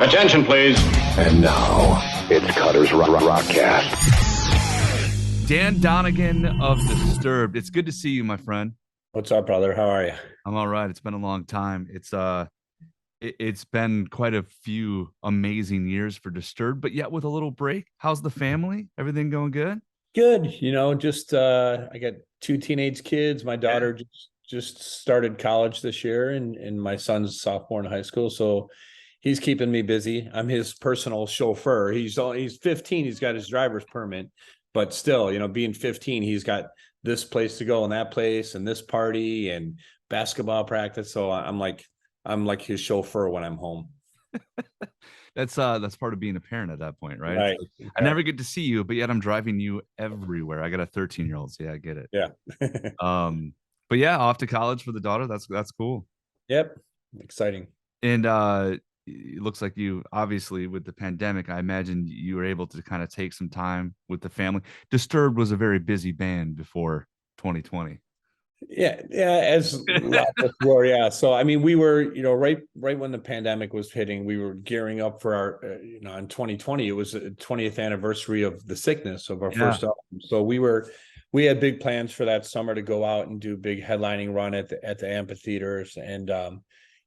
Attention, please. And now, it's Cutter's Rockcast. Dan Donegan of Disturbed. It's good to see you, my friend. What's up, brother? How are you? I'm all right. It's been a long time. It's been quite a few amazing years for Disturbed, but yet with a little break. How's the family? Everything going good? Good. Just I got two teenage kids. My daughter just started college this year, and my son's sophomore in high school. So he's keeping me busy. I'm his personal chauffeur. He's 15. He's got his driver's permit, but still, being 15, he's got this place to go and that place and this party and basketball practice. So I'm like his chauffeur when I'm home. That's part of being a parent at that point, right? Right. Like, I never get to see you, but yet I'm driving you everywhere. I got a 13-year-old, so yeah, I get it. Yeah. But yeah, off to college for the daughter. That's cool. Yep. Exciting. And it looks like you, obviously, with the pandemic, I imagine you were able to kind of take some time with the family. Disturbed was a very busy band before 2020. Yeah, as before, yeah. So I mean, we were, right when the pandemic was hitting, we were gearing up for our, in 2020, it was the 20th anniversary of The Sickness, of our first album. So we had big plans for that summer to go out and do a big headlining run at the amphitheaters, and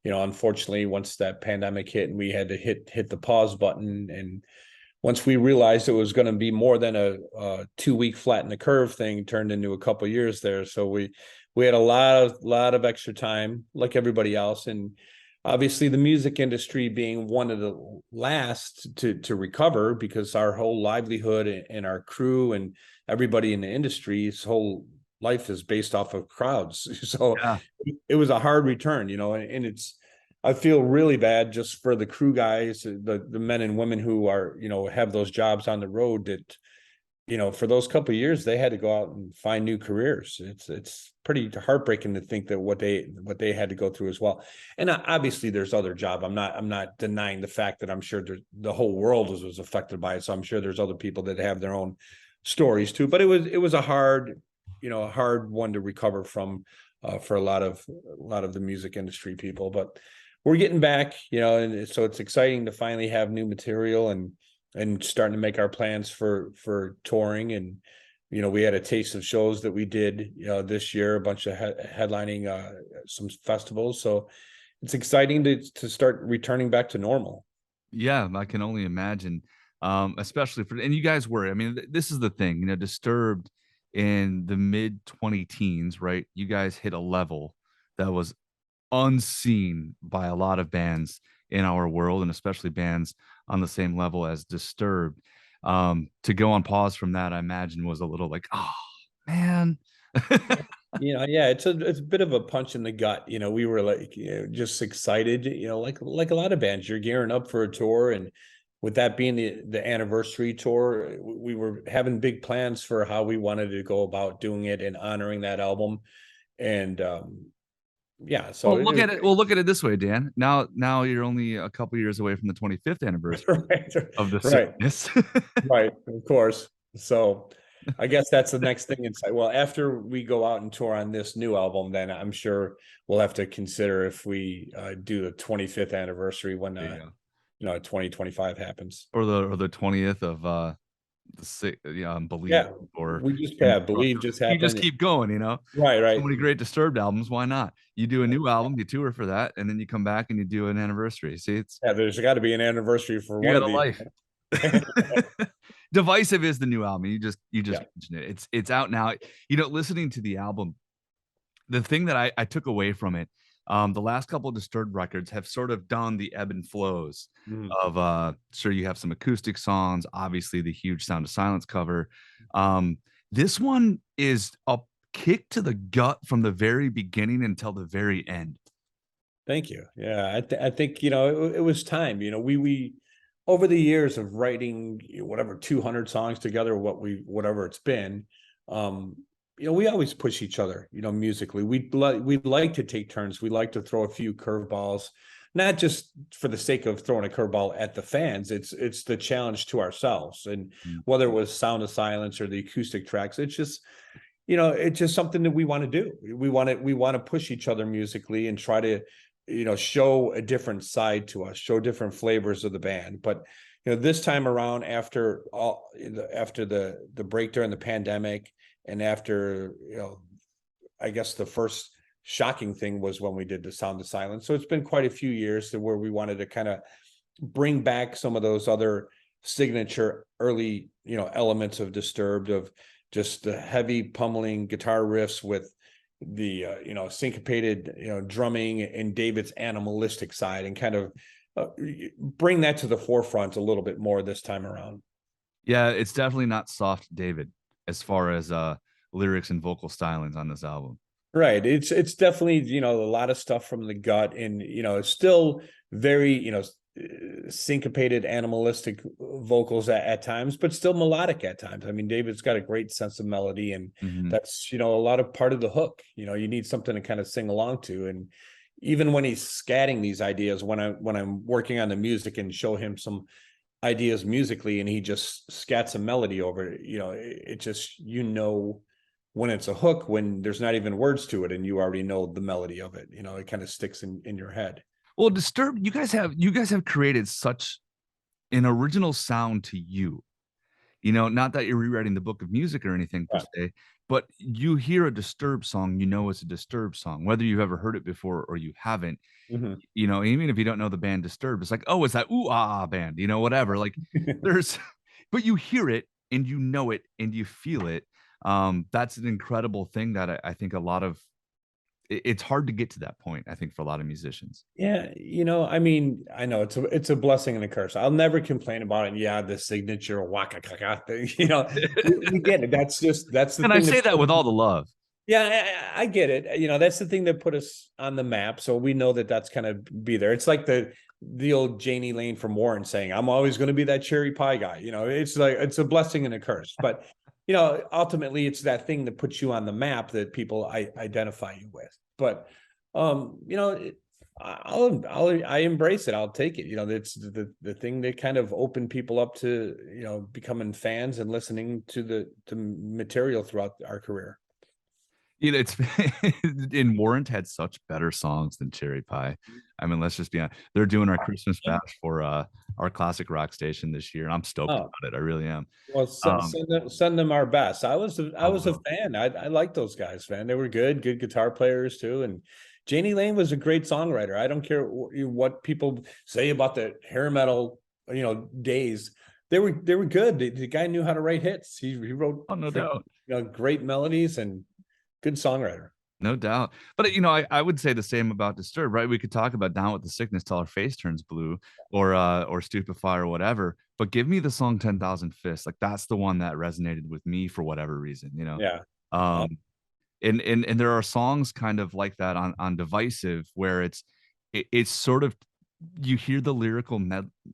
unfortunately, once that pandemic hit, and we had to hit the pause button, and once we realized it was going to be more than a 2-week flatten the curve thing, turned into a couple of years there. So we had a lot of extra time, like everybody else, and obviously the music industry being one of the last to recover, because our whole livelihood and our crew and everybody in the industry's whole life is based off of crowds. So it was a hard return, and I feel really bad just for the crew guys, the men and women who are, have those jobs on the road that, for those couple of years, they had to go out and find new careers. It's pretty heartbreaking to think that what they had to go through as well. And obviously there's other job. I'm not denying the fact that I'm sure the whole world was affected by it. So I'm sure there's other people that have their own stories too, but it was a hard one to recover from, for a lot of the music industry people, but we're getting back, and so it's exciting to finally have new material and starting to make our plans for touring. And, we had a taste of shows that we did, this year, a bunch of headlining, some festivals. So it's exciting to start returning back to normal. Yeah, I can only imagine, especially and you guys were, this is the thing, Disturbed in the mid 20 teens, right? You guys hit a level that was unseen by a lot of bands in our world, and especially bands on the same level as Disturbed. To go on pause from that, I imagine, was a little like, oh man. It's a bit of a punch in the gut. We were like, just excited, like a lot of bands, you're gearing up for a tour, and with that being the anniversary tour, we were having big plans for how we wanted to go about doing it and honoring that album. And so look at it this way, Dan. Now you're only a couple years away from the 25th anniversary of The Sickness. Right, of course. So I guess that's the next thing inside. Well, after we go out and tour on this new album, then I'm sure we'll have to consider if we do the 25th anniversary when 2025 happens, or the 20th of Believe. Yeah, or we just Believe just happened. You just keep going, Right. So many great Disturbed albums. Why not? You do a new album, you tour for that, and then you come back and you do an anniversary. See, there's got to be an anniversary for one of these. Life. Divisive is the new album. You just mentioned it. It's out now. Listening to the album, the thing that I took away from it, the last couple of Disturbed records have sort of done the ebb and flows of sure, you have some acoustic songs, obviously the huge Sound of Silence cover. This one is a kick to the gut from the very beginning until the very end. Thank you. Yeah, I think it was time. We over the years of writing whatever 200 songs together, whatever it's been, we always push each other, musically. We like to take turns. We like to throw a few curveballs, not just for the sake of throwing a curveball at the fans. It's the challenge to ourselves. And whether it was Sound of Silence or the acoustic tracks, it's just something that we want to do. We want to push each other musically and try to show a different side to us, show different flavors of the band. But this time around, after the break during the pandemic, and after I guess the first shocking thing was when we did the Sound of Silence. So it's been quite a few years to where we wanted to kind of bring back some of those other signature early elements of Disturbed, of just the heavy pummeling guitar riffs with the syncopated drumming and David's animalistic side, and kind of bring that to the forefront a little bit more this time around. Yeah, it's definitely not soft David as far as lyrics and vocal stylings on this album. Right. It's definitely, a lot of stuff from the gut, and it's still very, syncopated, animalistic vocals at times, but still melodic at times. I mean, David's got a great sense of melody, and that's, a lot of part of the hook. You need something to kind of sing along to. And even when he's scatting these ideas, when I'm working on the music and show him some ideas musically, and he just scats a melody over it, it just, when it's a hook, when there's not even words to it, and you already know the melody of it, it kind of sticks in your head. Well, Disturbed, you guys have created such an original sound to you. Not that you're rewriting the book of music or anything per se, but you hear a Disturbed song, it's a Disturbed song, whether you've ever heard it before or you haven't. Even if you don't know the band Disturbed, it's like, oh, it's that ooh ah band, whatever. Like but you hear it and you know it and you feel it. That's an incredible thing that I think a lot of it's hard to get to that point, I think, for a lot of musicians. Yeah, I mean, I know it's a blessing and a curse. I'll never complain about it. Yeah, the signature waka kaka thing, we get it. That's the and thing. I say that with all the love. Yeah, I get it. That's the thing that put us on the map, so we know that that's kind of be there. It's like the old Janie Lane from Warren saying, "I'm always going to be that cherry pie guy." It's like, it's a blessing and a curse, but ultimately it's that thing that puts you on the map that people identify you with. But I embrace it. I'll take it. It's the thing that kind of opened people up to becoming fans and listening to the material throughout our career. It's in Warrant had such better songs than Cherry Pie. I mean, let's just be honest. They're doing our Christmas bash for our classic rock station this year, and I'm stoked about it. I really am. Well, send them our best. I was a fan. I like those guys, man. They were good guitar players too. And Janie Lane was a great songwriter. I don't care what people say about the hair metal, days. They were good. The guy knew how to write hits. He wrote no doubt, great melodies, and good songwriter. No doubt. But I would say the same about Disturbed, right? We could talk about Down with the Sickness Till Our Face Turns Blue, or Stupefy or whatever. But give me the song 10,000 Fists. Like, that's the one that resonated with me for whatever reason, Yeah. And there are songs kind of like that on Divisive, where it's sort of, you hear the lyrical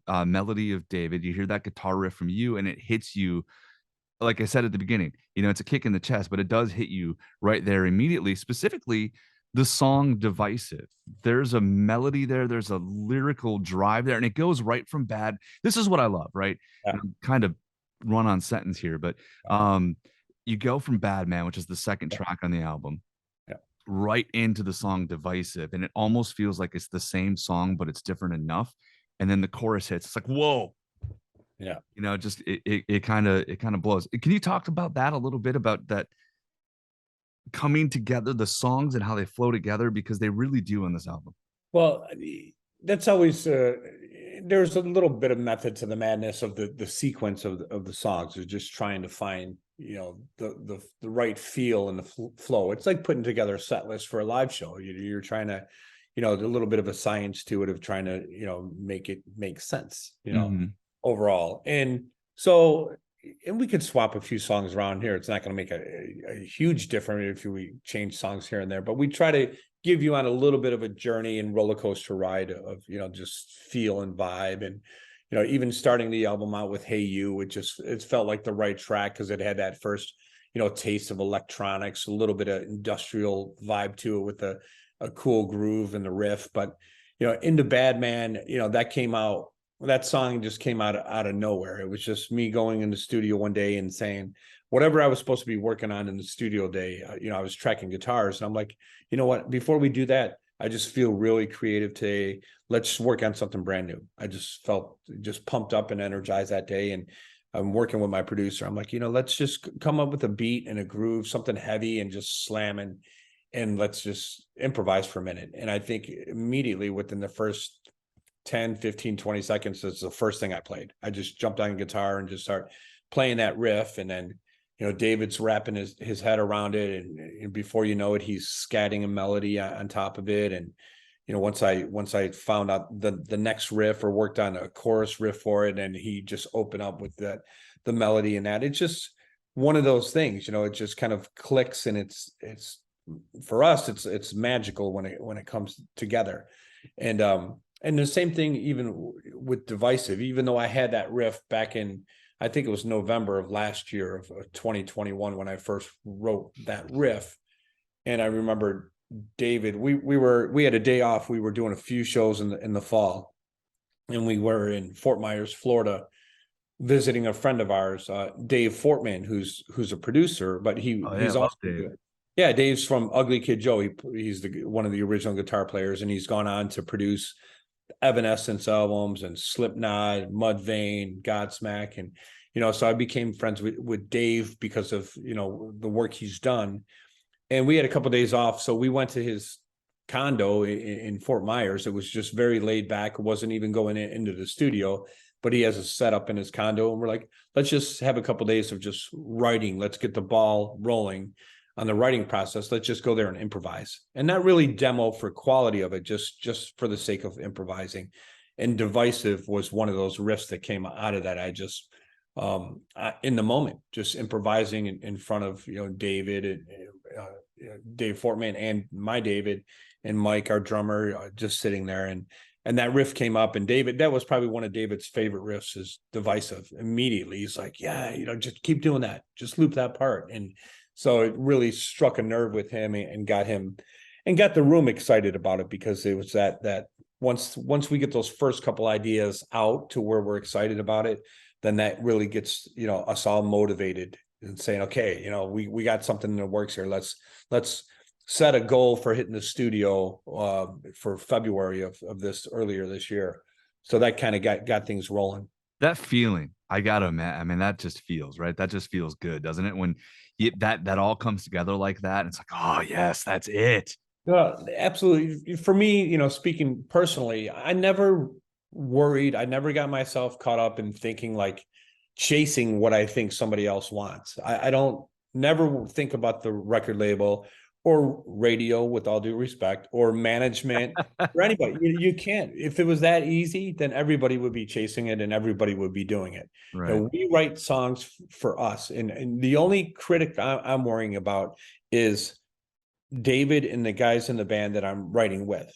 melody of David, you hear that guitar riff from you, and it hits you. Like I said at the beginning, it's a kick in the chest, but it does hit you right there immediately. Specifically, the song Divisive. There's a melody there. There's a lyrical drive there, and it goes right from bad. This is what I love, right? Yeah. Kind of run on sentence here, but you go from Bad Man, which is the second track on the album, right into the song Divisive, and it almost feels like it's the same song, but it's different enough. And then the chorus hits. It's like, whoa. Yeah. Just it kind of blows. Can you talk about that a little bit, about that coming together, the songs and how they flow together, because they really do on this album? Well, that's always there's a little bit of method to the madness of the sequence of the songs, is just trying to find the right feel and the flow. It's like putting together a set list for a live show. You're trying to a little bit of a science to it, of trying to make it make sense overall. And so, and we could swap a few songs around here. It's not going to make a huge difference if we change songs here and there, but we try to give you on a little bit of a journey and roller coaster ride of just feel and vibe. And even starting the album out with Hey You, it felt like the right track, because it had that first taste of electronics, a little bit of industrial vibe to it, with a cool groove and the riff. But Into Bad Man, that song just came out of nowhere. It was just me going in the studio one day and saying whatever I was supposed to be working on in the studio day. I was tracking guitars, and I'm like, you know what, before we do that, I just feel really creative today. Let's work on something brand new. I just felt just pumped up and energized that day. And I'm working with my producer. I'm like, let's just come up with a beat and a groove, something heavy, and just slam and let's just improvise for a minute. And I think immediately within the first 10, 15, 20 seconds, that's the first thing I played. I just jumped on guitar and just start playing that riff. And then, David's wrapping his head around it. And before you know it, he's scatting a melody on top of it. And, once I found out the next riff or worked on a chorus riff for it, and he just opened up with the melody and that, it's just one of those things, it just kind of clicks, and it's for us, it's magical when it comes together. And the same thing even with Divisive, even though I had that riff back in, I think it was November of last year of 2021 when I first wrote that riff. And I remember David, we had a day off. We were doing a few shows in the fall, and we were in Fort Myers, Florida, visiting a friend of ours, Dave Fortman, who's a producer, but he's also Dave. Yeah, Dave's from Ugly Kid Joe. He's one of the original guitar players, and he's gone on to produce Evanescence albums and Slipknot, Mudvayne, Godsmack, and so I became friends with Dave because of the work he's done. And we had a couple of days off, so we went to his condo in Fort Myers. It was just very laid back. It wasn't even going into the studio, but he has a setup in his condo, and we're like, let's just have a couple of days of just writing. Let's get the ball rolling on the writing process. Let's just go there and improvise, and not really demo for quality of it, just for the sake of improvising. And Divisive was one of those riffs that came out of that. I just in the moment, just improvising in front of David and Dave Fortman and my David and Mike, our drummer, just sitting there, and that riff came up, and David, that was probably one of David's favorite riffs, is Divisive. Immediately he's like, yeah, just keep doing that, just loop that part. And so it really struck a nerve with him and got the room excited about it, because it was that once we get those first couple ideas out to where we're excited about it, then that really gets us all motivated and saying, okay, we got something that works here. Let's set a goal for hitting the studio for February of earlier this year. So that kind of got things rolling. That feeling, I gotta admit, I mean, that just feels right. That just feels good, doesn't it? When that all comes together like that, and it's like, oh yes, that's it. Absolutely. For me, speaking personally, I never worried. I never got myself caught up in thinking like chasing what I think somebody else wants. I don't never think about the record label or radio, with all due respect, or management or anybody. You can't. If it was that easy, then everybody would be chasing it and everybody would be doing it. Right. We write songs for us. And the only critic I'm worrying about is David and the guys in the band that I'm writing with.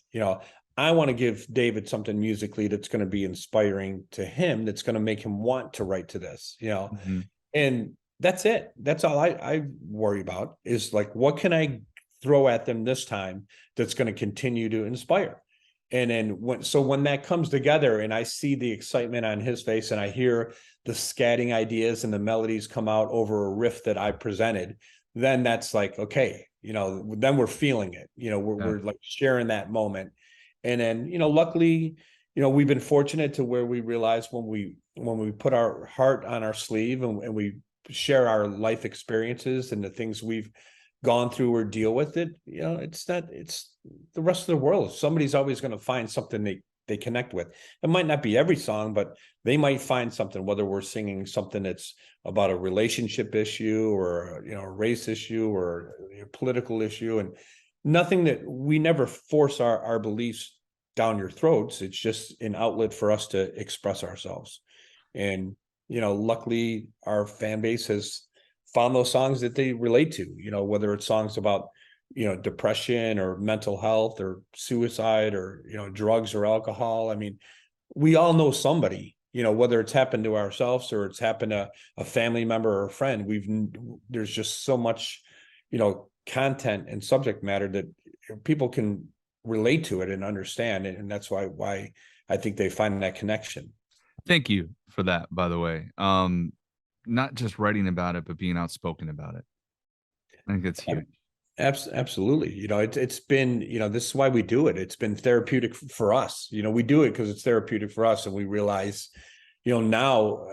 I want to give David something musically that's going to be inspiring to him, that's going to make him want to write to this, Mm-hmm. And that's it. That's all I worry about, is like, what can I throw at them this time that's going to continue to inspire? And then when that comes together and I see the excitement on his face and I hear the scatting ideas and the melodies come out over a riff that I presented, then that's like, okay, then we're feeling it, we're like sharing that moment. And then, luckily, we've been fortunate to where we realize when we put our heart on our sleeve and we share our life experiences and the things we've gone through or deal with it, it's the rest of the world. Somebody's always going to find something they connect with. It might not be every song, but they might find something, whether we're singing something that's about a relationship issue or, a race issue or a political issue, and nothing that we never force our beliefs down your throats. It's just an outlet for us to express ourselves. And, luckily our fan base has found those songs that they relate to, whether it's songs about, depression or mental health or suicide or, drugs or alcohol. I mean, we all know somebody, whether it's happened to ourselves or it's happened to a family member or a friend. There's just so much, content and subject matter that people can relate to it and understand it. And that's why I think they find that connection. Thank you for that, by the way. Not just writing about it, but being outspoken about it. I think it's huge. Absolutely. You know, it's been, you know, this is why we do it. It's been therapeutic for us. You know, we do it because it's therapeutic for us. And we realize, you know, now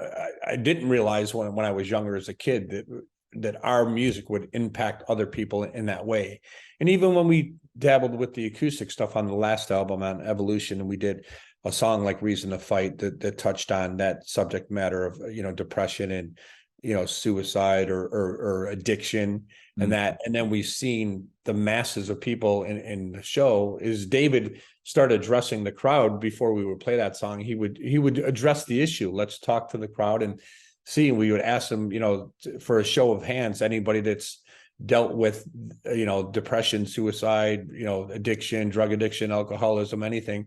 I didn't realize when I was younger as a kid that our music would impact other people in that way. And even when we dabbled with the acoustic stuff on the last album on Evolution, and we did a song like Reason to Fight that touched on that subject matter of, you know, depression and, you know, suicide or addiction and that. And then we've seen the masses of people in the show is David started addressing the crowd before we would play that song. He would address the issue. Let's talk to the crowd and see. We would ask them, you know, for a show of hands, anybody that's dealt with, you know, depression, suicide, you know, addiction, drug addiction, alcoholism, anything,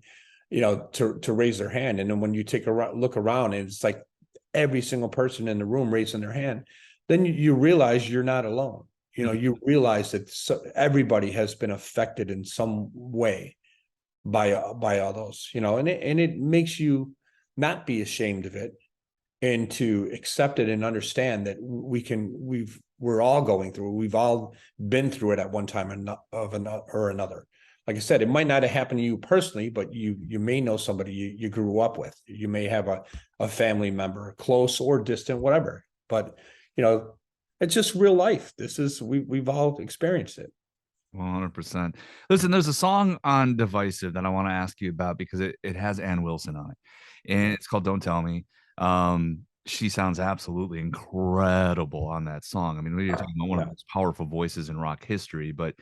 you know, to raise their hand. And then when you take a look around and it's like every single person in the room raising their hand, then you realize you're not alone. You know, you realize that everybody has been affected in some way by all those, you know, and it makes you not be ashamed of it and to accept it and understand that we're all going through it. We've all been through it at one time or another. Like I said, it might not have happened to you personally, but you may know somebody you grew up with. You may have a family member, close or distant, whatever. But, you know, it's just real life. We've all experienced it. 100%. Listen, there's a song on Divisive that I want to ask you about because it has Ann Wilson on it, and it's called Don't Tell Me. She sounds absolutely incredible on that song. I mean, you're talking about one of the most powerful voices in rock history, but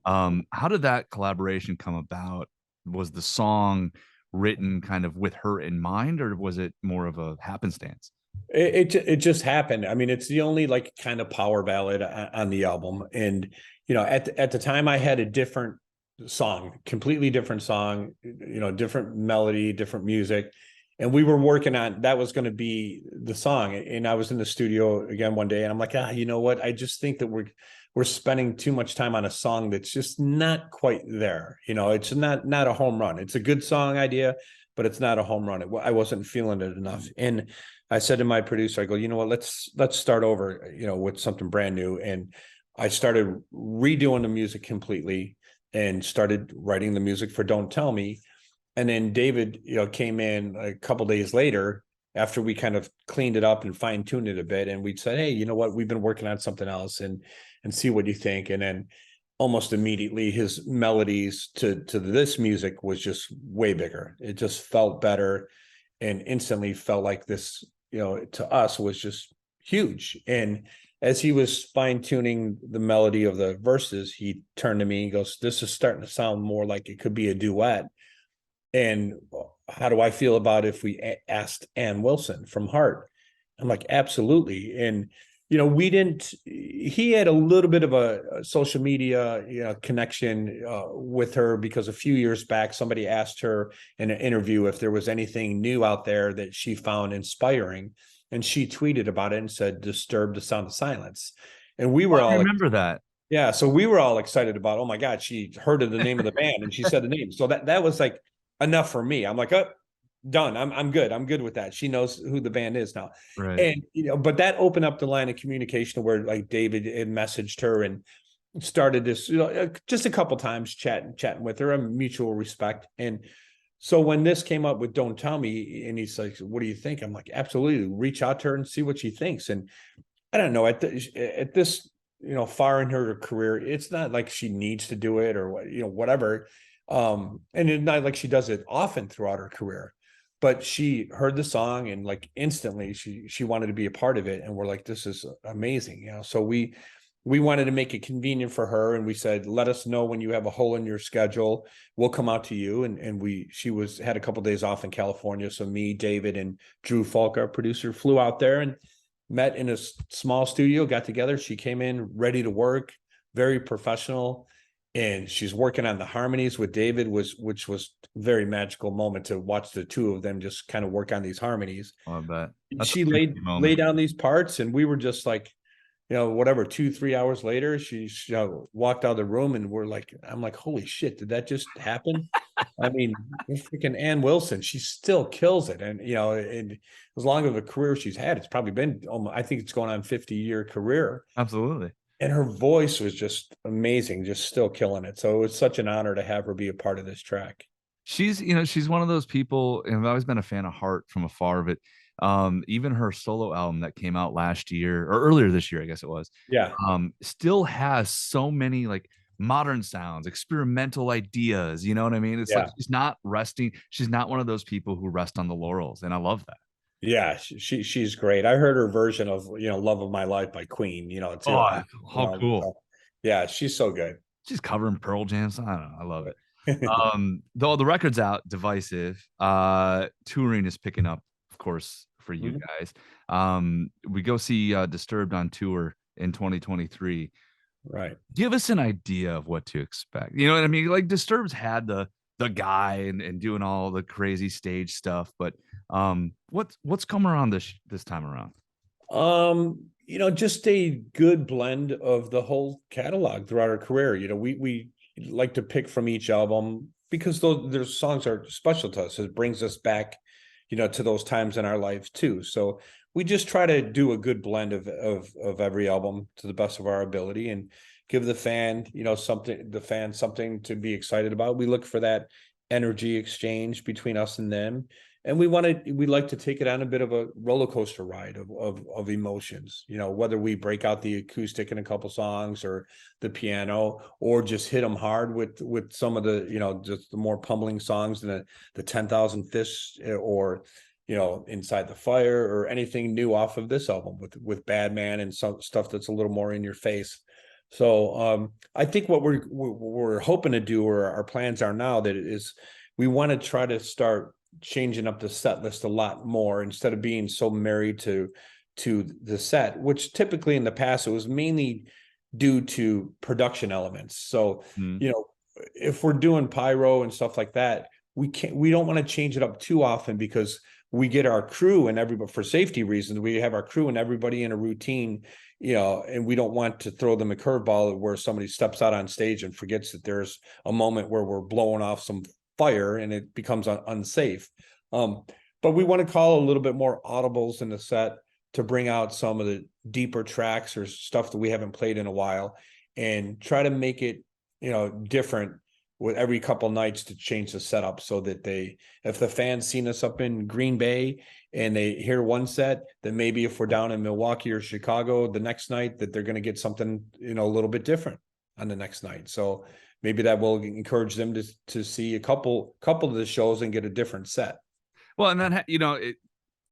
how did that collaboration come about? Was the song written kind of with her in mind, or was it more of a happenstance? It just happened. I mean, it's the only like kind of power ballad on the album. And, you know, at the time I had a different song, completely different song, you know, different melody, different music. And we were working on, that was going to be the song. And I was in the studio again one day and I'm like, you know what? I just think that we're spending too much time on a song that's just not quite there. You know, it's not a home run. It's a good song idea, but it's not a home run. I wasn't feeling it enough. And I said to my producer, I go, you know what, let's start over, you know, with something brand new. And I started redoing the music completely and started writing the music for Don't Tell Me. And then David, you know, came in a couple days later after we kind of cleaned it up and fine tuned it a bit. And we said, hey, you know what, we've been working on something else and see what you think. And then almost immediately his melodies to this music was just way bigger. It just felt better and instantly felt like this, you know, to us was just huge. And as he was fine tuning the melody of the verses, he turned to me and goes, this is starting to sound more like it could be a duet. And how do I feel about if we asked Ann Wilson from Heart? I'm like, absolutely. And, you know, he had a little bit of a social media, you know, connection with her because a few years back, somebody asked her in an interview if there was anything new out there that she found inspiring. And she tweeted about it and said, Disturb the Sound of Silence. And we were all remember that. Yeah. So we were all excited about, oh my God, she heard of the name of the band and she said the name. So that was like enough for me. I'm like, oh, done. I'm good. I'm good with that. She knows who the band is now. Right. And, you know, but that opened up the line of communication where like David had messaged her and started this, you know, just a couple times chatting with her, a mutual respect. And so when this came up with Don't Tell Me, and he's like, what do you think? I'm like, absolutely. Reach out to her and see what she thinks. And I don't know, at this, you know, far in her career, it's not like she needs to do it or, you know, whatever. And it's not like she does it often throughout her career, but she heard the song and like instantly she wanted to be a part of it. And we're like, this is amazing. You know, so we wanted to make it convenient for her. And we said, let us know when you have a hole in your schedule, we'll come out to you. And she had a couple of days off in California. So me, David, and Drew Falk, our producer, flew out there and met in a small studio, got together. She came in ready to work, very professional. And she's working on the harmonies with David, which was a very magical moment to watch the two of them just kind of work on these harmonies. Oh, I bet. She laid down these parts and we were just like, you know, whatever, 2-3 hours later, she walked out of the room and I'm like, holy shit, did that just happen? I mean, freaking Ann Wilson, she still kills it. And, you know, and as long of a career she's had, it's probably been, I think it's going on 50-year career. Absolutely. And her voice was just amazing, just still killing it. So it was such an honor to have her be a part of this track. She's, she's one of those people, and I've always been a fan of Heart from afar, but even her solo album that came out last year or earlier this year, I guess it was, Yeah. Still has so many like modern sounds, experimental ideas. You know what I mean? It's like she's not resting. She's not one of those people who rest on the laurels, and I love that. Yeah, she's great. I heard her version of "Love of My Life" by Queen. Too. Oh, how cool! So, yeah, she's so good. She's covering Pearl Jam. I don't know. I love it. Though the record's out, Divisive. Touring is picking up, of course, for you guys. We go see Disturbed on tour in 2023. Right. Give us an idea of what to expect. You know what I mean? Like Disturbed's had the guy and doing all the crazy stage stuff, but what's come around this time around? Just a good blend of the whole catalog throughout our career. We like to pick from each album because those songs are special to us. It brings us back, to those times in our lives too. So we just try to do a good blend of every album to the best of our ability and give the fan, something to be excited about. We look for that energy exchange between us and them. And we like to take it on a bit of a roller coaster ride of emotions, whether we break out the acoustic in a couple songs or the piano, or just hit them hard with some of the, just the more pummeling songs and the 10,000 Fists or, Inside the Fire or anything new off of this album with Bad Man and some stuff that's a little more in your face. So I think what we're hoping to do, or our plans are now, that is we want to try to start changing up the set list a lot more instead of being so married to the set, which typically in the past it was mainly due to production elements. So if we're doing pyro and stuff like that, we don't want to change it up too often because we get our crew and everybody, for safety reasons, we have our crew and everybody in a routine, and we don't want to throw them a curveball where somebody steps out on stage and forgets that there's a moment where we're blowing off some fire and it becomes unsafe. But we want to call a little bit more audibles in the set to bring out some of the deeper tracks or stuff that we haven't played in a while, and try to make it, different with every couple nights to change the setup so that if the fans seen us up in Green Bay and they hear one set, then maybe if we're down in Milwaukee or Chicago the next night, that they're going to get something, a little bit different on the next night. So maybe that will encourage them to see a couple of the shows and get a different set. Well, and then,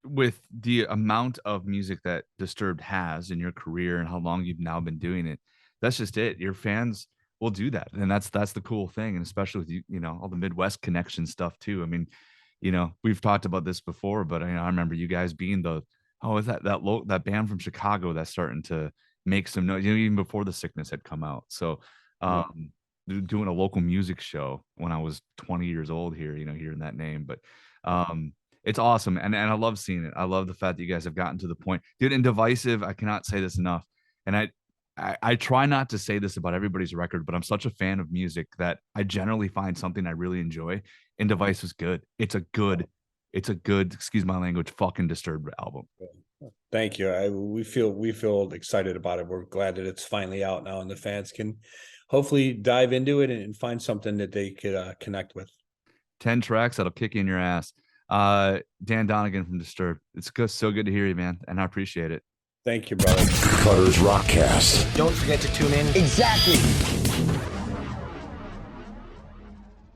with the amount of music that Disturbed has in your career and how long you've now been doing it, that's just it. Your fans will do that. And that's the cool thing. And especially with all the Midwest connection stuff too. I mean, we've talked about this before, but I remember you guys being is that band from Chicago that's starting to make some noise, even before The Sickness had come out. So, doing a local music show when I was 20 years old here, hearing that name, but it's awesome. And I love seeing it. I love the fact that you guys have gotten to the point, dude. In Divisive, I cannot say this enough. And I try not to say this about everybody's record, but I'm such a fan of music that I generally find something I really enjoy. And Divisive is good. It's a good, excuse my language, fucking Disturbed album. Thank you. We feel excited about it. We're glad that it's finally out now and the fans can hopefully dive into it and find something that they could connect with. 10 tracks that'll kick you in your ass. Dan Donegan from Disturbed. It's so good to hear you, man, and I appreciate it. Thank you, brother. Cutters Rockcast. Don't forget to tune in. Exactly.